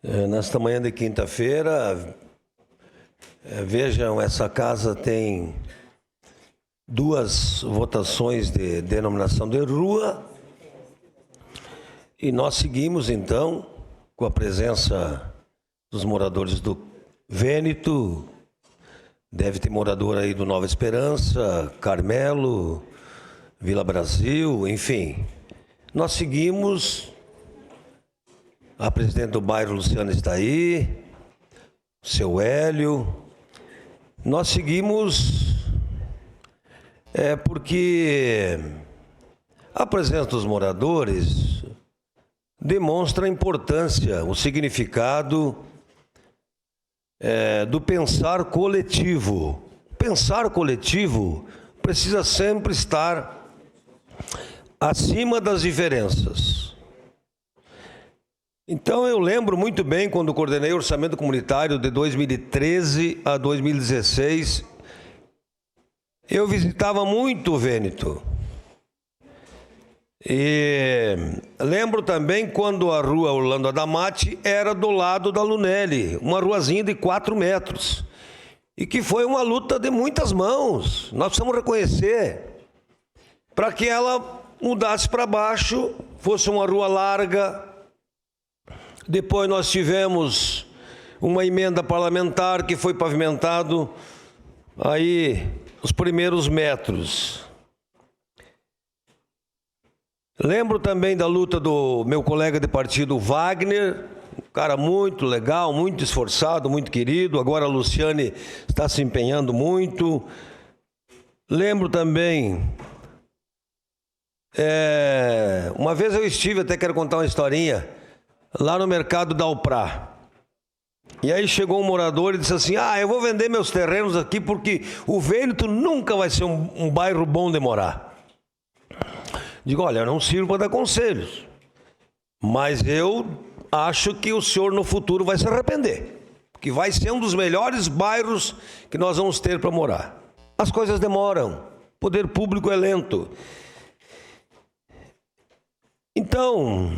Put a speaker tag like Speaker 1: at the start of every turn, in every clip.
Speaker 1: Nesta manhã de quinta-feira, vejam, essa casa tem duas votações de denominação de rua e nós seguimos, então, com a presença dos moradores do Vêneto. Deve ter morador aí do Nova Esperança, Carmelo, Vila Brasil, enfim. Nós seguimos. A presidente do bairro, Luciana, está aí, o seu Hélio. Nós seguimos porque a presença dos moradores demonstra a importância, o significado do pensar coletivo. Pensar coletivo precisa sempre estar acima das diferenças. Então, eu lembro muito bem quando coordenei o orçamento comunitário de 2013 a 2016, eu visitava muito o Vêneto. E lembro também quando a rua Orlando Adamati era do lado da Lunelli, uma ruazinha de 4 metros. E que foi uma luta de muitas mãos, nós precisamos reconhecer, para que ela mudasse para baixo, fosse uma rua larga. Depois nós tivemos uma emenda parlamentar que foi pavimentado aí os primeiros metros. Lembro também da luta do meu colega de partido, Wagner, um cara muito legal, muito esforçado, muito querido. Agora a Luciane está se empenhando muito. Lembro também, uma vez eu estive, até quero contar uma historinha, lá no mercado da Alprá. E aí chegou um morador e disse assim: eu vou vender meus terrenos aqui porque o Vêneto nunca vai ser um bairro bom de morar. Digo: olha, eu não sirvo para dar conselhos, mas eu acho que o senhor no futuro vai se arrepender, que vai ser um dos melhores bairros que nós vamos ter para morar. As coisas demoram, o poder público é lento. Então,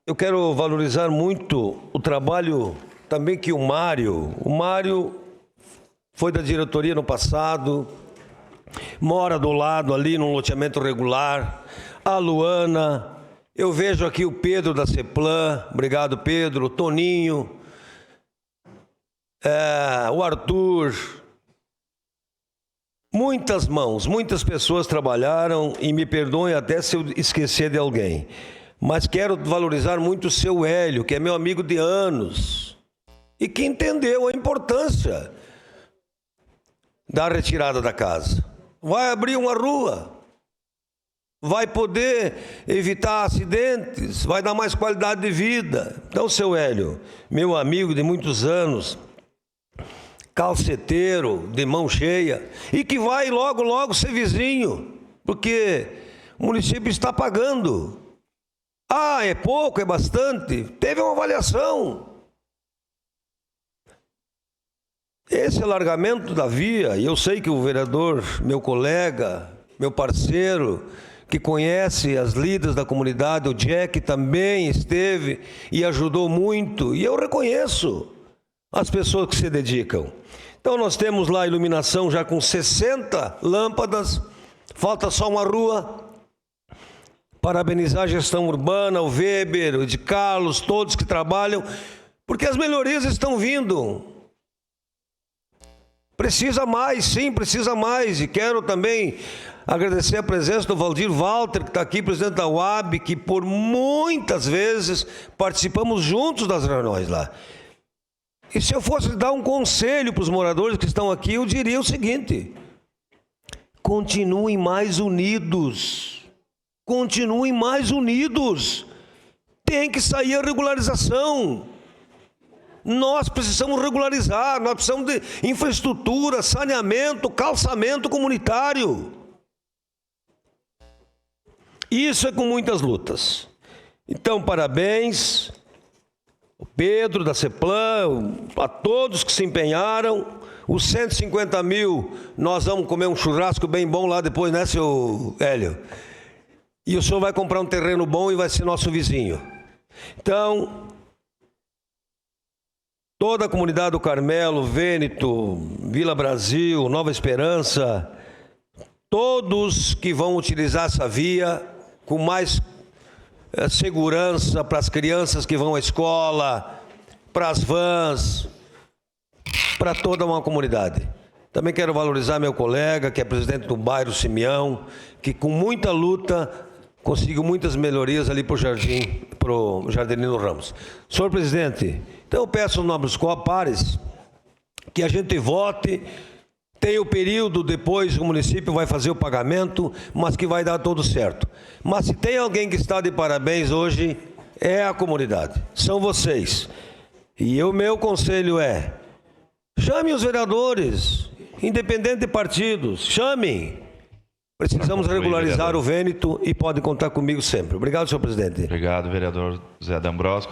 Speaker 1: eu quero valorizar muito o trabalho também que o Mário foi da diretoria no passado, mora do lado ali num loteamento regular, a Luana, eu vejo aqui o Pedro da Ceplan, obrigado Pedro, o Toninho, o Arthur, muitas mãos, muitas pessoas trabalharam e me perdoem até se eu esquecer de alguém. Mas quero valorizar muito o seu Hélio, que é meu amigo de anos, e que entendeu a importância da retirada da casa. Vai abrir uma rua, vai poder evitar acidentes, vai dar mais qualidade de vida. Então, seu Hélio, meu amigo de muitos anos, calceteiro, de mão cheia, e que vai logo, logo ser vizinho, porque o município está pagando. É pouco, é bastante? Teve uma avaliação. Esse alargamento da via, e eu sei que o vereador, meu colega, meu parceiro, que conhece as lidas da comunidade, o Jack, também esteve e ajudou muito, e eu reconheço as pessoas que se dedicam. Então nós temos lá a iluminação já com 60 lâmpadas, falta só uma rua. Parabenizar a gestão urbana, o Weber, o de Carlos, todos que trabalham, porque as melhorias estão vindo. Precisa mais, sim, precisa mais. E quero também agradecer a presença do Valdir Walter, que está aqui, presidente da UAB, que por muitas vezes participamos juntos das reuniões lá. E se eu fosse dar um conselho para os moradores que estão aqui, eu diria o seguinte: continuem mais unidos. Continuem mais unidos. Tem que sair a regularização. Nós precisamos regularizar, nós precisamos de infraestrutura, saneamento, calçamento comunitário. Isso é com muitas lutas. Então, parabéns, o Pedro da Ceplan, a todos que se empenharam. Os 150 mil, nós vamos comer um churrasco bem bom lá depois, né, seu Hélio? E o senhor vai comprar um terreno bom e vai ser nosso vizinho. Então, toda a comunidade do Carmelo, Vêneto, Vila Brasil, Nova Esperança, todos que vão utilizar essa via com mais segurança para as crianças que vão à escola, para as vans, para toda uma comunidade. Também quero valorizar meu colega, que é presidente do bairro Simeão, que com muita luta conseguiu muitas melhorias ali para o Jardelino Ramos. Senhor presidente, então eu peço aos nobres pares que a gente vote. Tem o período, depois o município vai fazer o pagamento, mas que vai dar tudo certo. Mas se tem alguém que está de parabéns hoje, é a comunidade. São vocês. E o meu conselho é, chamem os vereadores, independente de partidos, chamem. Precisamos regularizar o Vêneto e pode contar comigo sempre. Obrigado, senhor presidente.
Speaker 2: Obrigado, vereador Zé D'Ambrosio.